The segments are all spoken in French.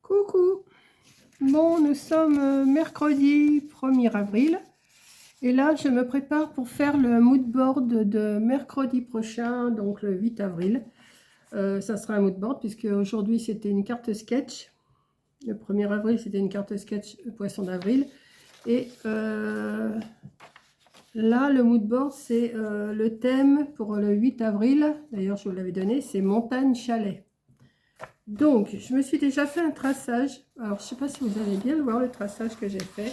Coucou. Bon, nous sommes mercredi 1er avril. Et là, je me prépare pour faire le mood board de mercredi prochain, donc le 8 avril. Ça sera un mood board puisque aujourd'hui c'était une carte sketch. Le 1er avril, c'était une carte sketch poisson d'avril. Et là, le mood board, c'est le thème pour le 8 avril. D'ailleurs, je vous l'avais donné, c'est montagne chalet. Donc, je me suis déjà fait un traçage. Alors, je ne sais pas si vous allez bien le voir, le traçage que j'ai fait.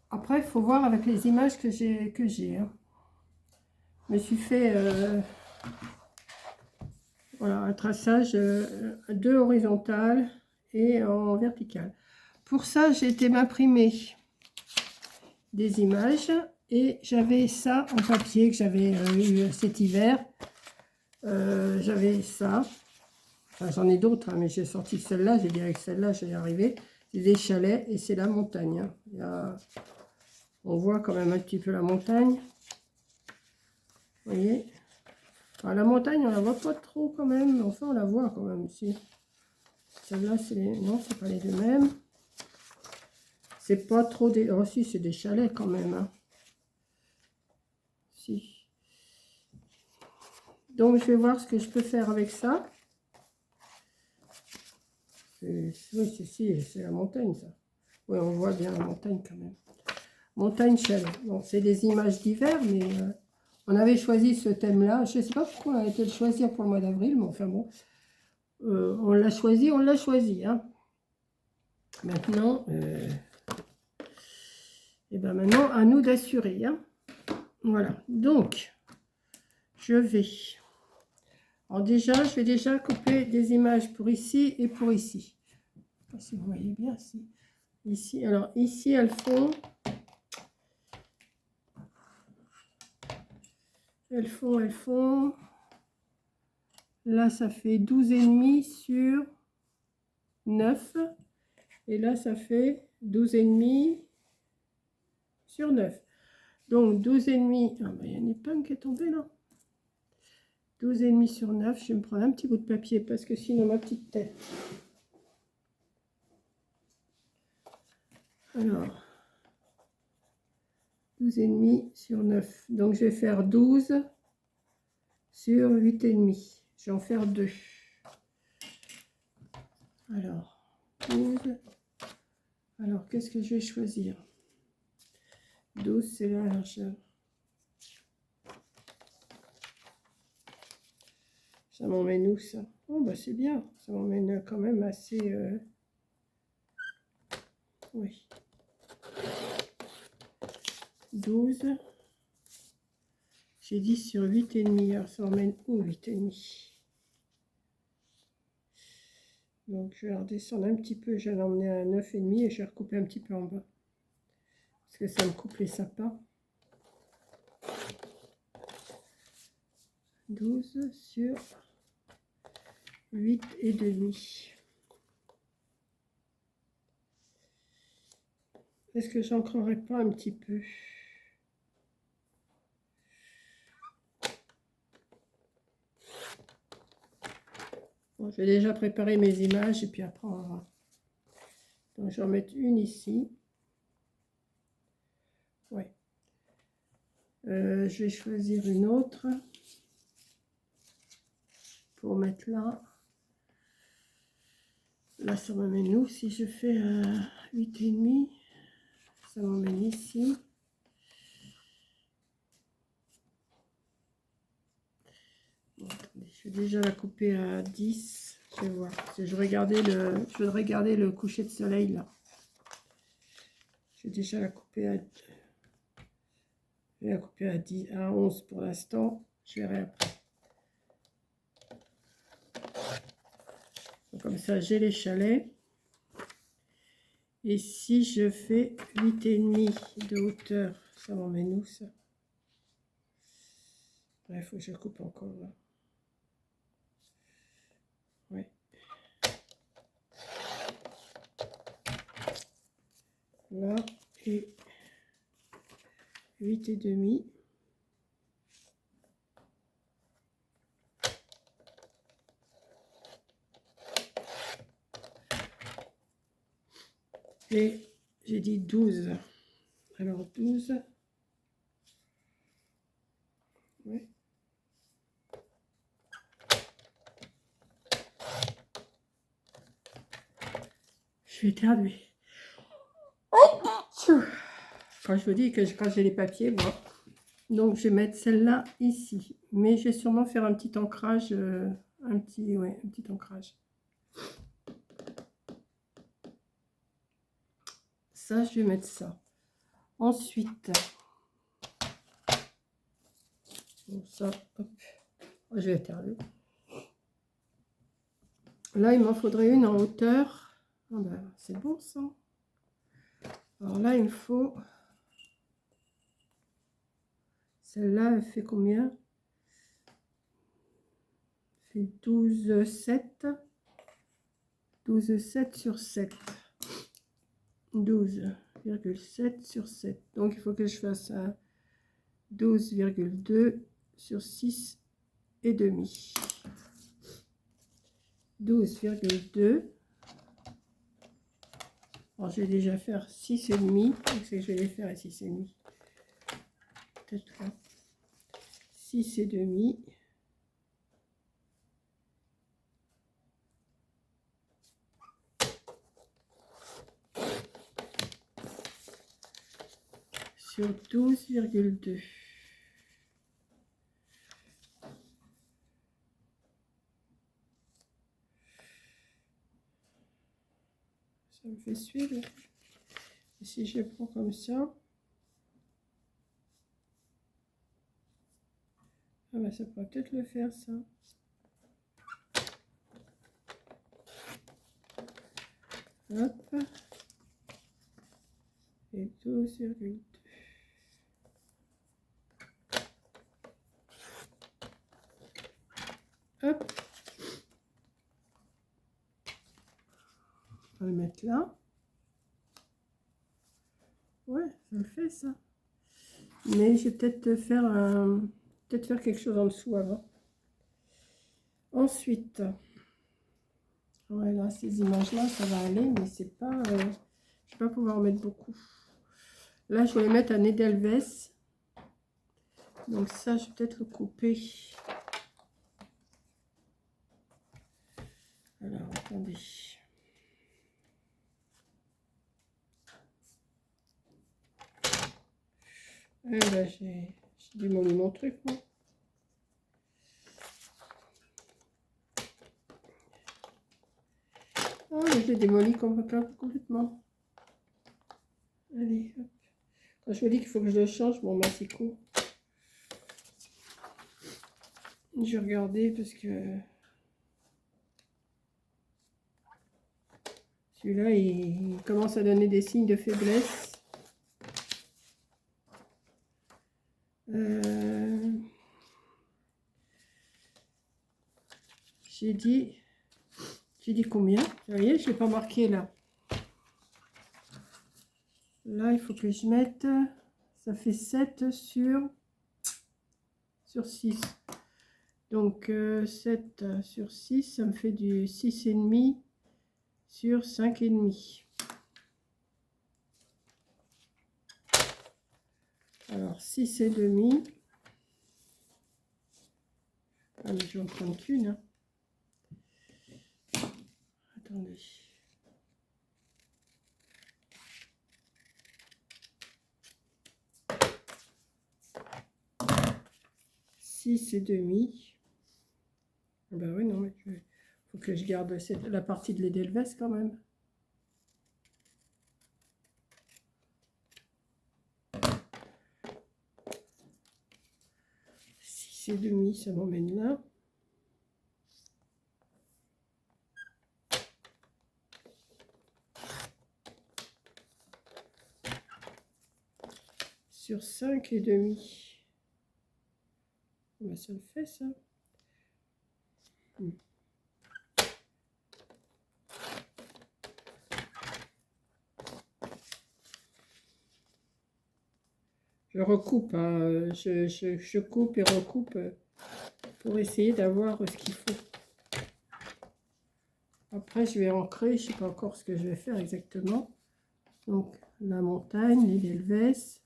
Après, il faut voir avec les images que j'ai. Hein. Je me suis fait voilà, un traçage 2 horizontales et en vertical. Pour ça, j'ai été m'imprimer des images et j'avais ça en papier que j'avais eu cet hiver. J'avais ça. Enfin, j'en ai d'autres, hein, mais j'ai sorti celle-là. J'ai dit avec celle-là, je vais y arriver. C'est des chalets et c'est la montagne. Hein. On voit quand même un petit peu la montagne. Vous voyez, alors, la montagne, on la voit pas trop quand même, mais enfin on la voit quand même ici. Celle-là, c'est les... non, c'est pas les deux mêmes. C'est pas trop des... Oh si, c'est des chalets quand même. Hein. Si. Donc je vais voir ce que je peux faire avec ça. Oui, c'est la montagne ça. Oui, on voit bien la montagne quand même. Montagne chalet. Bon, c'est des images d'hiver, mais on avait choisi ce thème-là. Je ne sais pas pourquoi on a été le choisir pour le mois d'avril, mais enfin bon. On l'a choisi, Hein. Maintenant, et ben maintenant, à nous d'assurer. Hein. Voilà. Donc, je vais. Alors déjà, je vais déjà couper des images pour ici et pour ici. Je ne sais pas si vous voyez bien ici. Ici, alors ici, elles font. Elles font. Là, ça fait 12,5 sur 9. Et là, ça fait 12,5 sur 9. Donc, 12,5. Ah, ben, il y a une épingle qui est tombée là. 12,5 sur 9. Je vais me prendre un petit bout de papier parce que sinon, ma petite tête. Alors, 12,5 sur 9. Donc, je vais faire 12 sur 8,5. Je vais en faire 2. Alors, 12. Alors, qu'est-ce que je vais choisir? 12, c'est la largeur. Ça m'emmène où, ça? Oh, bah, c'est bien. Ça m'emmène quand même assez... Oui. 12. J'ai 10 sur 8,5. Alors, ça m'emmène où, 8,5? Donc, je vais redescendre un petit peu. Je vais l'emmener à 9,5 et je vais recouper un petit peu en bas. Parce que ça me coupe les sapins. 12 sur 8,5. Est-ce que j'ancrerai pas un petit peu? Bon, je vais déjà préparer mes images et puis après on va. Donc je vais en mettre une ici. Ouais. Je vais choisir une autre pour mettre là. Là, ça m'emmène où? Si je fais 8,5, ça m'emmène ici. Bon, attendez, je vais déjà la couper à 10. Je vais voir. Je vais regarder le coucher de soleil là. Je vais déjà la couper à... Je vais la couper à 10, à 11 pour l'instant. Je verrai après. Donc, comme ça, j'ai les chalets. Et si je fais 8,5 de hauteur, ça m'emmène où ça? Il faut que je coupe encore là. Ouais. Là, et 8,5. Et j'ai dit 12. Alors 12. Ouais. Je vais éternuer. Quand je vous dis que quand j'ai les papiers, moi. Donc je vais mettre celle-là ici. Mais je vais sûrement faire un petit ancrage. Un petit ancrage. Ça, je vais mettre ça. Ensuite, bon, ça, hop. Oh, je vais éternuer. Là, il m'en faudrait une en hauteur. Ah ben, c'est bon ça. Alors là, il me faut... Celle-là, elle fait combien? Elle fait 12,7. 12,7 sur 7. 12,7 sur 7. Donc, il faut que je fasse un 12,2 sur 6 et demi. 12,2. Alors, je vais déjà faire 6 et demi. Donc, c'est que je vais les faire à 6 et demi. Peut-être là. 6 et demi. Sur 12,2. Ça me fait suivre. Et si je prends comme ça, ah ben ça pourrait peut-être le faire ça. Hop. Et 12,2. Hop. On va le mettre là. Ouais, ça le fait ça. Mais je vais peut-être faire quelque chose en dessous avant. Ensuite, ouais, là, ces images-là, ça va aller, mais c'est pas... je vais pas pouvoir en mettre beaucoup. Là, je vais les mettre à Edelweiss. Donc ça, je vais peut-être le couper. Alors, attendez. Eh ben, j'ai démoli mon truc, moi. Oh, j'ai démoli complètement. Allez, hop. Quand je me dis qu'il faut que je le change, mon massicot. Je vais regarder parce que celui-là, il commence à donner des signes de faiblesse. J'ai dit combien? Vous voyez, je ne l'ai pas marqué là. Là, il faut que je mette, ça fait 7 sur 6. Donc 7 sur 6, ça me fait du 6,5 sur 5,5. Alors 6,5. Ah, mais je vais en prendre qu'une. Hein. Attendez. Six et demi. Ah bah oui, non, mais faut que je garde la partie de l'Edelweiss quand même. 6,5, ça m'emmène là. Sur 5,5. Bah, ça le fait ça. Je recoupe, hein. Je coupe et recoupe pour essayer d'avoir ce qu'il faut. Après, je vais ancrer, je ne sais pas encore ce que je vais faire exactement. Donc, la montagne, l'Edelweiss.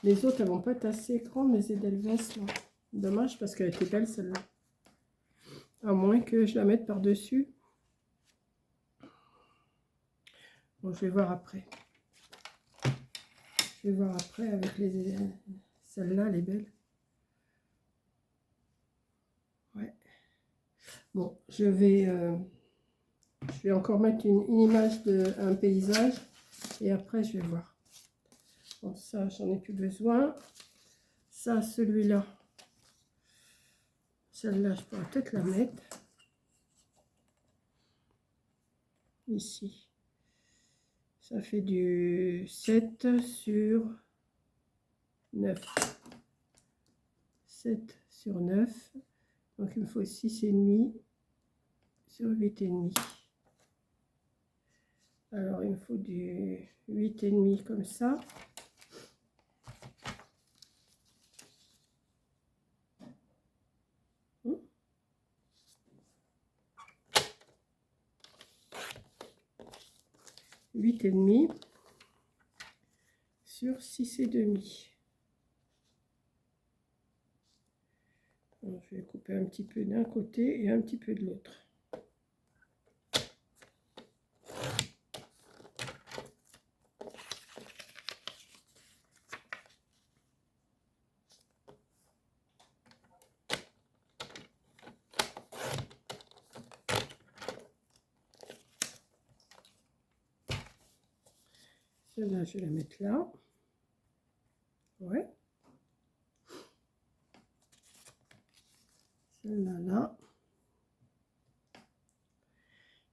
Les autres, elles vont pas être assez grandes, les Edelweiss, là. Dommage, parce qu'elle était belle, celle-là. À moins que je la mette par-dessus. Bon, je vais voir après. Je vais voir après avec les... Celle-là, elle est belle. Ouais. Bon, je vais encore mettre une image d'un paysage. Et après, je vais voir. Bon, ça, j'en ai plus besoin. Ça, celui-là. Celle-là, je pourrais peut-être la mettre. Ici. Ça fait du 7 sur 9. 7 sur 9. Donc, il me faut 6,5 sur 8,5. Alors, il me faut du 8,5 comme ça. Huit et demi sur 6,5. Je vais couper un petit peu d'un côté et un petit peu de l'autre. Celle-là, je vais la mettre là. Ouais. Celle-là, là.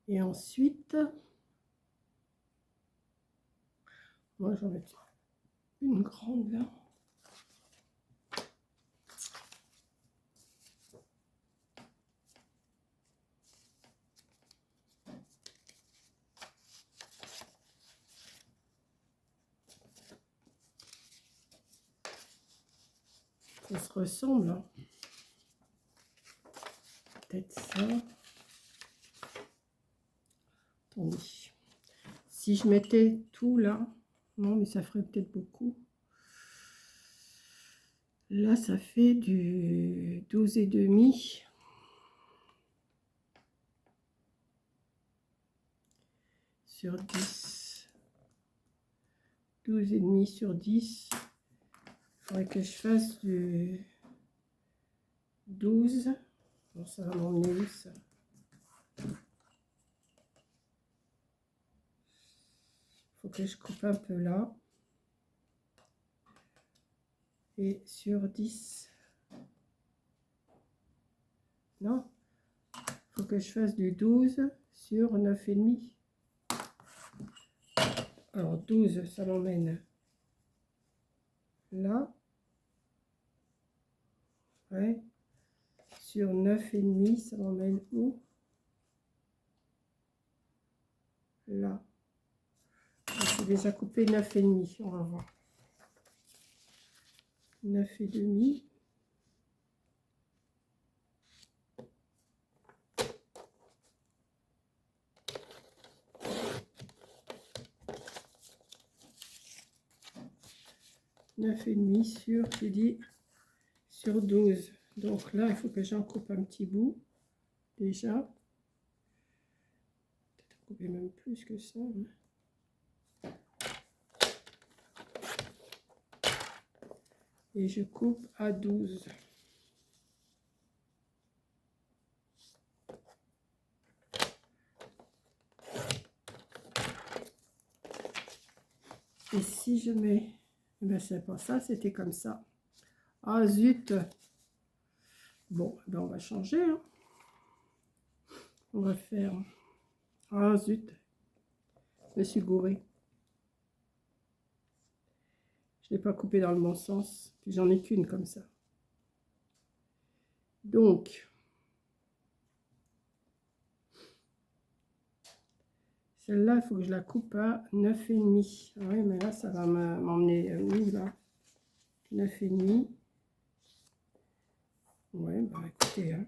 Et ensuite, moi, j'en mets une grande là. Ça se ressemble, hein. Peut-être ça. Attendez. Si je mettais tout là, non, mais ça ferait peut-être beaucoup. Là, ça fait du 12,5 sur 10. 12,5 sur 10. Il faudrait que je fasse du 12. Bon, ça va m'emmener où ça? Faut que je coupe un peu là. Et sur 10. Non. Faut que je fasse du 12 sur 9,5. Alors 12, ça m'emmène là. Ouais. Sur 9,5, ça m'emmène où? Là. J'ai déjà coupé 9,5. On va voir. 9,5. Neuf et demi sur, j'ai dit, sur 12. Donc là, il faut que j'en coupe un petit bout. Déjà. Peut-être couper même plus que ça. Hein. Et je coupe à 12. Et si je mets... Ben c'est pas ça, c'était comme ça. Ah zut! Bon, ben on va changer. Hein. On va faire... Ah zut! Je me suis gourée. Je ne l'ai pas coupé dans le bon sens. Puis j'en ai qu'une comme ça. Donc... Celle-là, il faut que je la coupe à 9,5. Oui, mais là, ça va m'emmener où, là? 9,5. Ouais, bah écoutez, hein.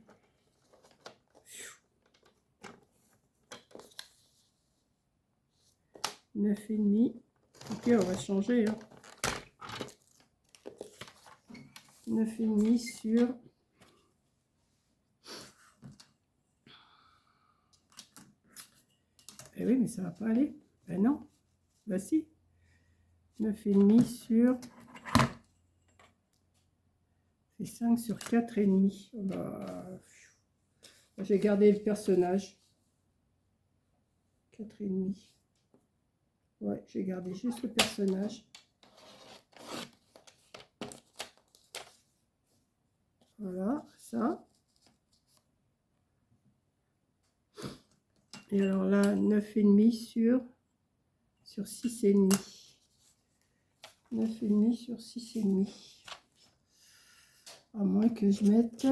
9,5. Ok, on va changer. Hein. 9,5 sur... Eh oui, mais ça va pas aller. Ben non. Ben si. 9,5 sur... C'est 5 sur 4,5. Oh bah... J'ai gardé le personnage. 4,5. Ouais, j'ai gardé juste le personnage. Voilà, ça. Et alors là, 9,5 sur 6,5. 9,5 sur 6,5. À moins que je mette...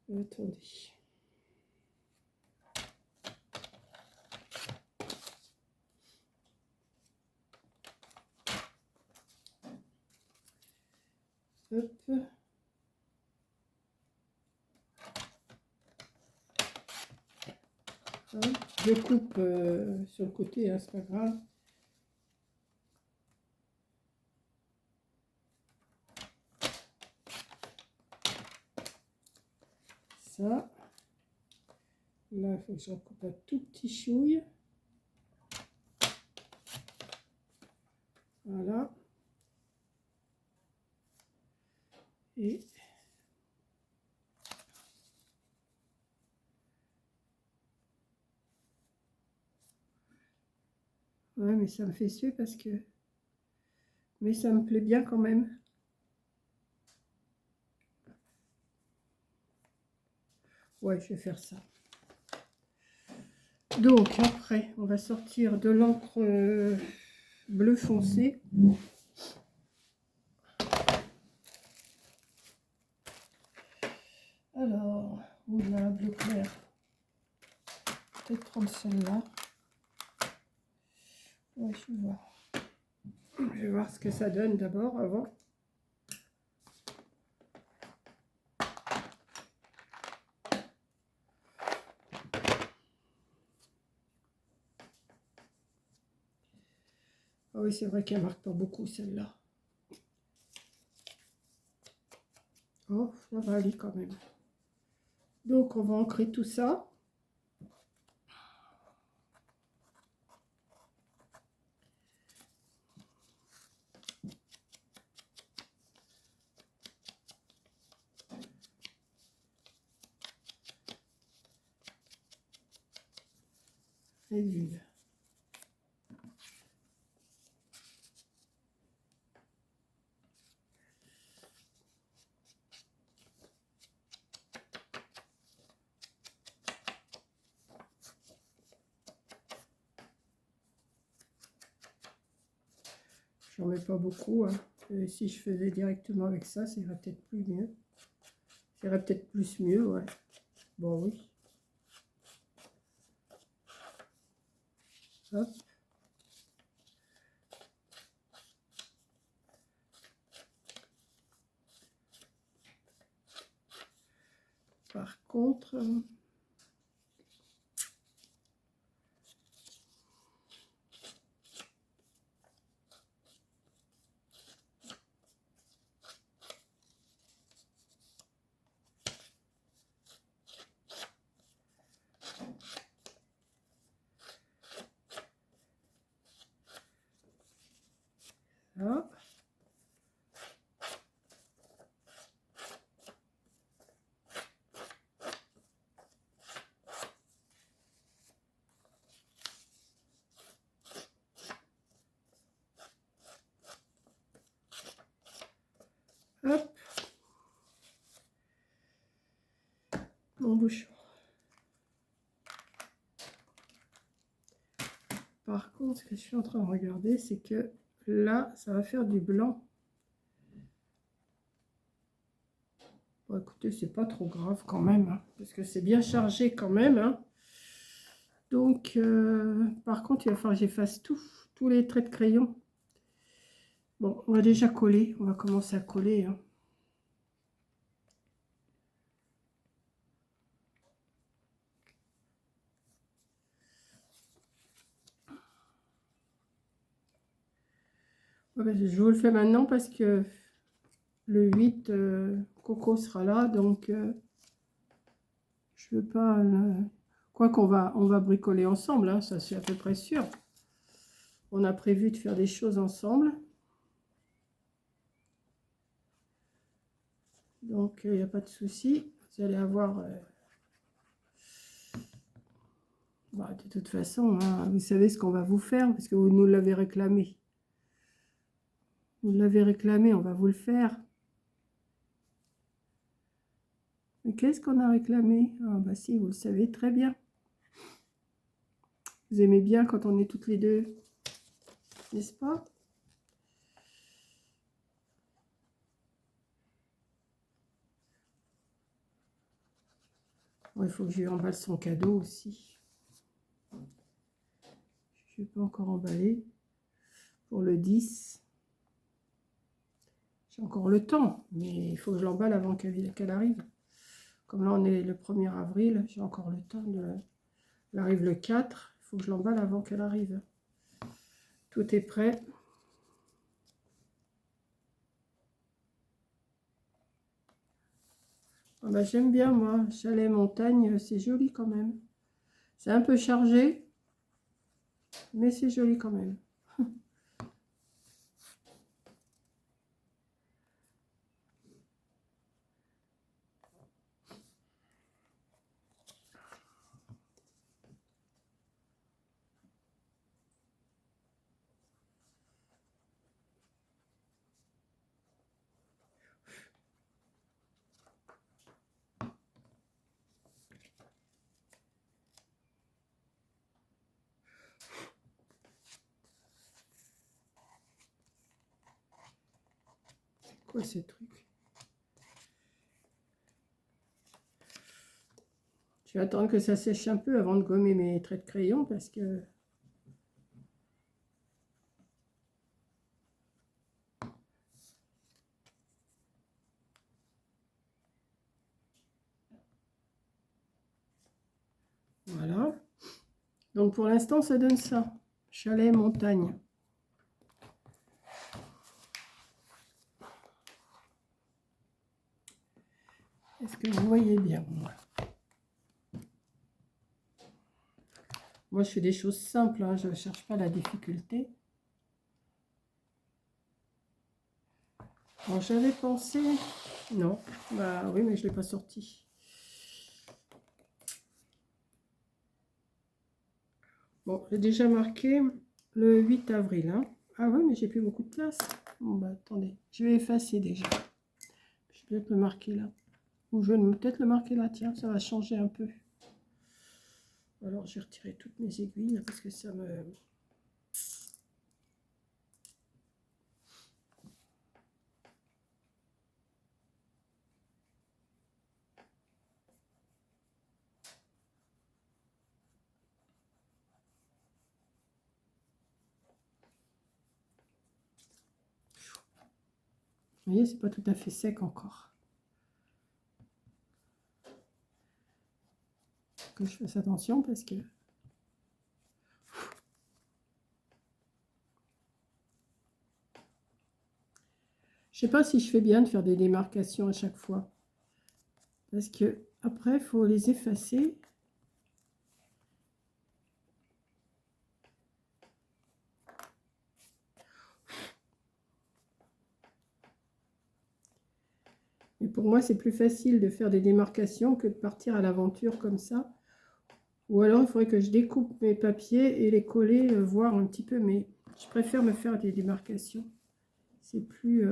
Attendez. Hop. Je coupe sur le côté, hein, c'est pas grave. Ça. Là, il faut que je recoupe un tout petit chouille. Voilà. Et ouais, mais ça me fait suer parce que... Mais ça me plaît bien quand même. Ouais, je vais faire ça. Donc, après, on va sortir de l'encre bleu foncé. Alors, on a un bleu clair. Peut-être prendre celle-là. Ouais, je vais voir. Je vais voir ce que ça donne d'abord, avant. Ah oui, c'est vrai qu'elle marque pas beaucoup, celle-là. Oh, ça va aller quand même. Donc, on va ancrer tout ça. Et l'huile. J'en mets pas beaucoup. Hein. Et si je faisais directement avec ça, ça irait peut-être plus mieux. Ça irait peut-être plus mieux, ouais. Bon, oui. Hop. Par contre... Là. Hop. Mon bouchon. Par contre, ce que je suis en train de regarder, c'est que là, ça va faire du blanc. Bon, écoutez, c'est pas trop grave quand même, hein, parce que c'est bien chargé quand même. Hein. Donc, par contre, il va falloir que j'efface tous les traits de crayon. Bon, on va déjà coller. On va commencer à coller, hein. Ouais, je vous le fais maintenant parce que le 8, Coco sera là. Donc, je veux pas... Quoi qu'on va, on va bricoler ensemble, hein, ça c'est à peu près sûr. On a prévu de faire des choses ensemble. Donc, il n'y a pas de souci. Vous allez avoir... bah, de toute façon, hein, vous savez ce qu'on va vous faire, parce que vous nous l'avez réclamé. Vous l'avez réclamé, on va vous le faire. Mais qu'est-ce qu'on a réclamé? Ah bah si, vous le savez très bien. Vous aimez bien quand on est toutes les deux, n'est-ce pas? Bon, il faut que je lui emballe son cadeau aussi. Je ne vais pas encore emballer pour le 10. J'ai encore le temps, mais il faut que je l'emballe avant qu'elle arrive. Comme là, on est le 1er avril, j'ai encore le temps. Elle arrive le 4, il faut que je l'emballe avant qu'elle arrive. Tout est prêt. Ah bah, j'aime bien, moi. Chalet montagne, c'est joli quand même. C'est un peu chargé, mais c'est joli quand même. Quoi ce truc? Je vais attendre que ça sèche un peu avant de gommer mes traits de crayon parce que... Voilà. Donc pour l'instant, ça donne ça. Chalet montagne. Est-ce que vous voyez bien? Moi, je fais des choses simples, hein, je ne cherche pas la difficulté. Bon, j'avais pensé... Non, bah oui, mais je ne l'ai pas sorti. Bon, j'ai déjà marqué le 8 avril. Hein. Ah oui, mais j'ai plus beaucoup de place. Bon, bah attendez, je vais effacer déjà. Je vais peut-être le marquer là. Ou je vais peut-être le marquer là, tiens, ça va changer un peu. Alors, j'ai retiré toutes mes aiguilles là, parce que ça me... Vous voyez, c'est pas tout à fait sec encore. Que je fasse attention parce que... Je sais pas si je fais bien de faire des démarcations à chaque fois. Parce que après, il faut les effacer. Et pour moi, c'est plus facile de faire des démarcations que de partir à l'aventure comme ça. Ou alors, il faudrait que je découpe mes papiers et les coller, voir un petit peu. Mais je préfère me faire des démarcations. C'est plus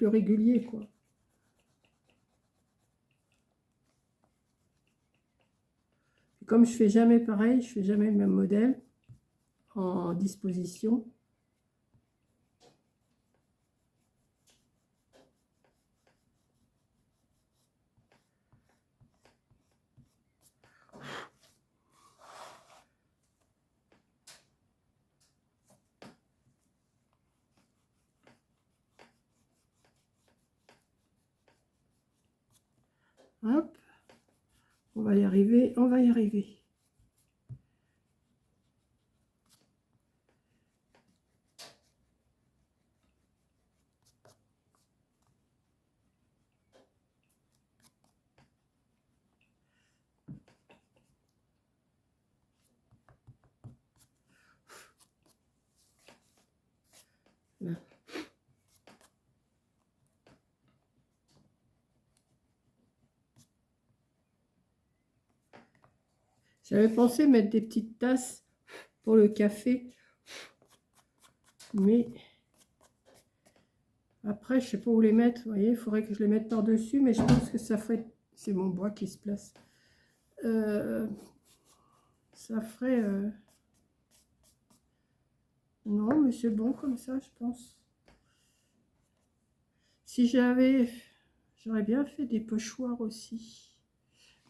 régulier, quoi. Et comme je fais jamais pareil, je fais jamais le même modèle en disposition. Hop. On va y arriver, on va y arriver. Là. J'avais pensé mettre des petites tasses pour le café, mais après, je sais pas où les mettre. Vous voyez, il faudrait que je les mette par-dessus, mais je pense que ça ferait... C'est mon bois qui se place. Ça ferait... Non, mais c'est bon comme ça, je pense. Si j'avais... J'aurais bien fait des pochoirs aussi.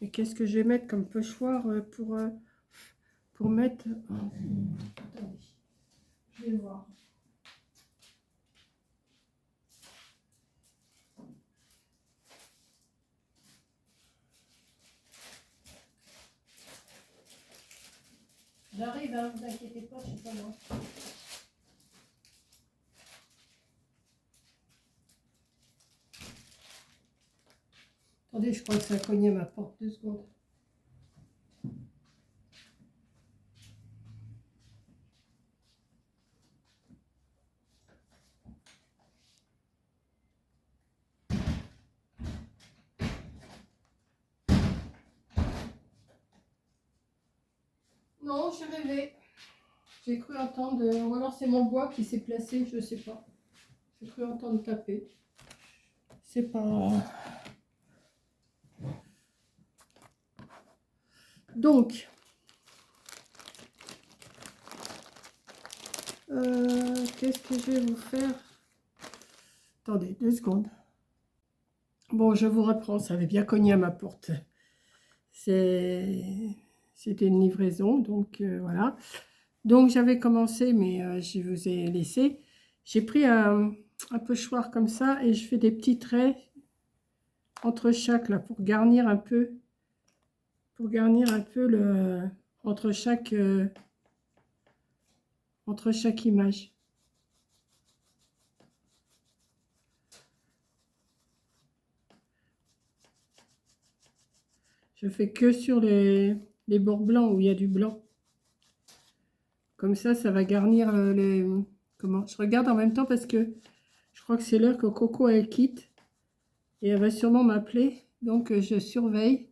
Mais qu'est-ce que je vais mettre comme pochoir pour mettre... Attendez, je vais voir. J'arrive, hein, vous inquiétez pas, je suis pas loin. Attendez, je crois que ça a cogné à ma porte, 2 secondes. Non, j'ai rêvé. J'ai cru entendre, ou alors c'est mon bois qui s'est placé, je sais pas. J'ai cru entendre taper. C'est pas... Donc, qu'est-ce que je vais vous faire? Attendez, 2 secondes. Bon, je vous reprends, ça avait bien cogné à ma porte. C'était une livraison, donc voilà. Donc j'avais commencé, mais je vous ai laissé. J'ai pris un pochoir comme ça et je fais des petits traits entre chaque là pour garnir un peu le entre chaque image. Je fais que sur les bords blancs où il y a du blanc. Comme ça va garnir les... Comment? Je regarde en même temps parce que je crois que c'est l'heure que Coco elle quitte. Et elle va sûrement m'appeler. Donc je surveille.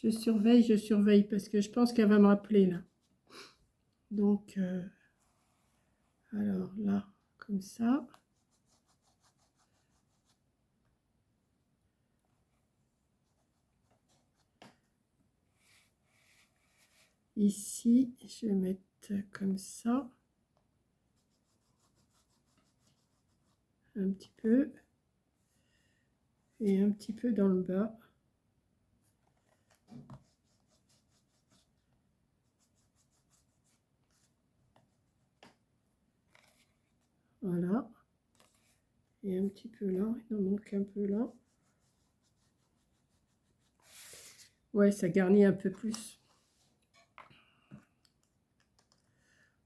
Je surveille parce que je pense qu'elle va me rappeler là. Donc, alors là, comme ça. Ici, je vais mettre comme ça. Un petit peu. Et un petit peu dans le bas. Voilà. Et un petit peu là. Il en manque un peu là. Ouais, ça garnit un peu plus.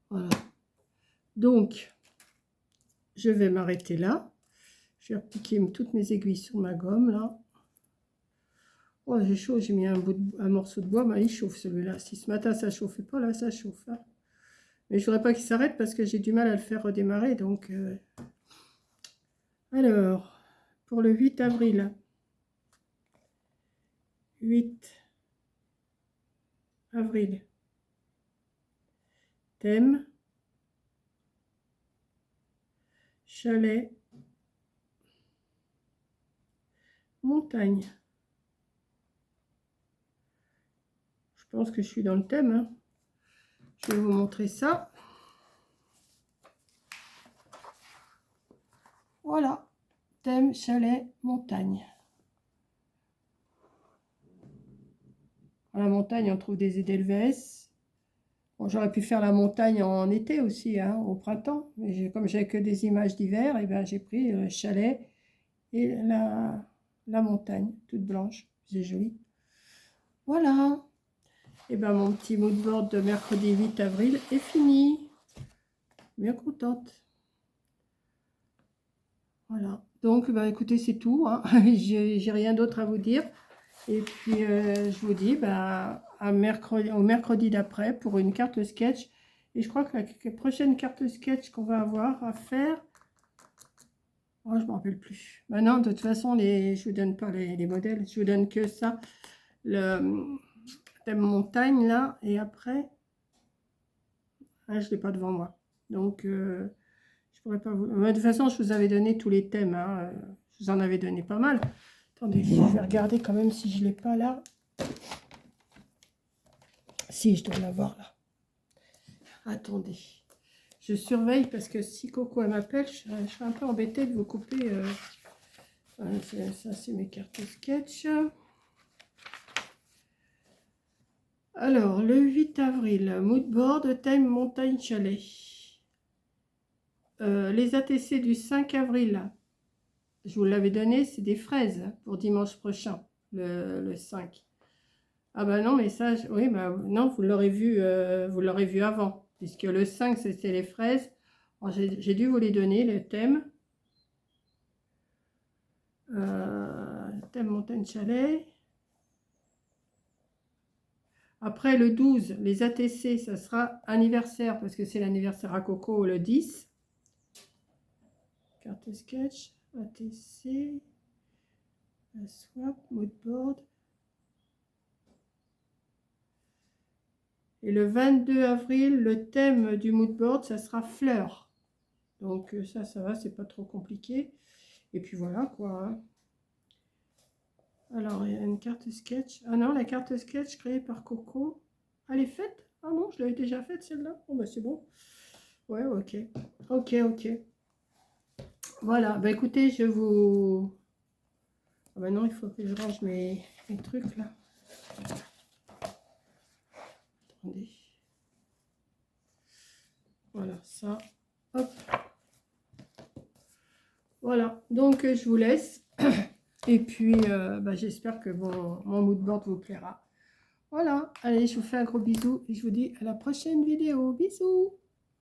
Voilà. Donc, je vais m'arrêter là. Je vais appliquer toutes mes aiguilles sur ma gomme là. Oh, j'ai chaud, j'ai mis un morceau de bois, mais il chauffe celui-là. Si ce matin ça chauffait pas, là ça chauffe. Hein. Mais je voudrais pas qu'il s'arrête parce que j'ai du mal à le faire redémarrer. Donc, alors, pour le 8 avril. 8 avril. Thème. Chalet. Montagne. Je pense que je suis dans le thème. Hein. Je vais vous montrer ça. Voilà. Thème, chalet, montagne. À la montagne, on trouve des edelweiss. Bon, j'aurais pu faire la montagne en été aussi, hein, au printemps. Mais comme j'ai que des images d'hiver, et ben j'ai pris le chalet et la montagne, toute blanche. C'est joli. Voilà. Et ben mon petit mood board de mercredi 8 avril est fini. Bien contente. Voilà. Donc, ben, écoutez, c'est tout. Hein. J'ai rien d'autre à vous dire. Et puis, je vous dis au mercredi d'après pour une carte sketch. Et je crois que la prochaine carte sketch qu'on va avoir à faire, oh, je ne me rappelle plus. Maintenant, de toute façon, je ne vous donne pas les modèles. Je vous donne que ça. Le thème montagne, là. Et après, je ne l'ai pas devant moi. Donc, je pourrais pas vous... De toute façon, je vous avais donné tous les thèmes. Hein. Je vous en avais donné pas mal. Attendez, je vais regarder quand même si je ne l'ai pas là. Si, je dois l'avoir là. Attendez. Je surveille parce que si Coco m'appelle, je serais un peu embêtée de vous couper. Ça, c'est mes cartes sketch. Alors, le 8 avril, moodboard, thème montagne chalet. Les ATC du 5 avril, je vous l'avais donné, c'est des fraises pour dimanche prochain, le 5. Ah bah non, mais ça, oui, bah non, vous l'aurez vu avant, puisque le 5, c'était les fraises. J'ai dû vous les donner, le thème. Thème montagne chalet. Après, le 12, les ATC, ça sera anniversaire, parce que c'est l'anniversaire à Coco le 10. Carte sketch, ATC, swap, moodboard. Et le 22 avril, le thème du moodboard, ça sera fleurs. Donc ça va, c'est pas trop compliqué. Et puis voilà quoi. Hein. Alors, il y a une carte sketch. Ah non, la carte sketch créée par Coco. Elle est faite? Ah non, je l'avais déjà faite celle-là. Oh bah c'est bon. Ouais, ok. Ok. Voilà, bah écoutez, je vous... Ah bah non, il faut que je range mes trucs là. Attendez. Voilà, ça. Hop. Voilà, donc je vous laisse. Et puis, j'espère que mon moodboard vous plaira. Voilà, allez, je vous fais un gros bisou et je vous dis à la prochaine vidéo. Bisous!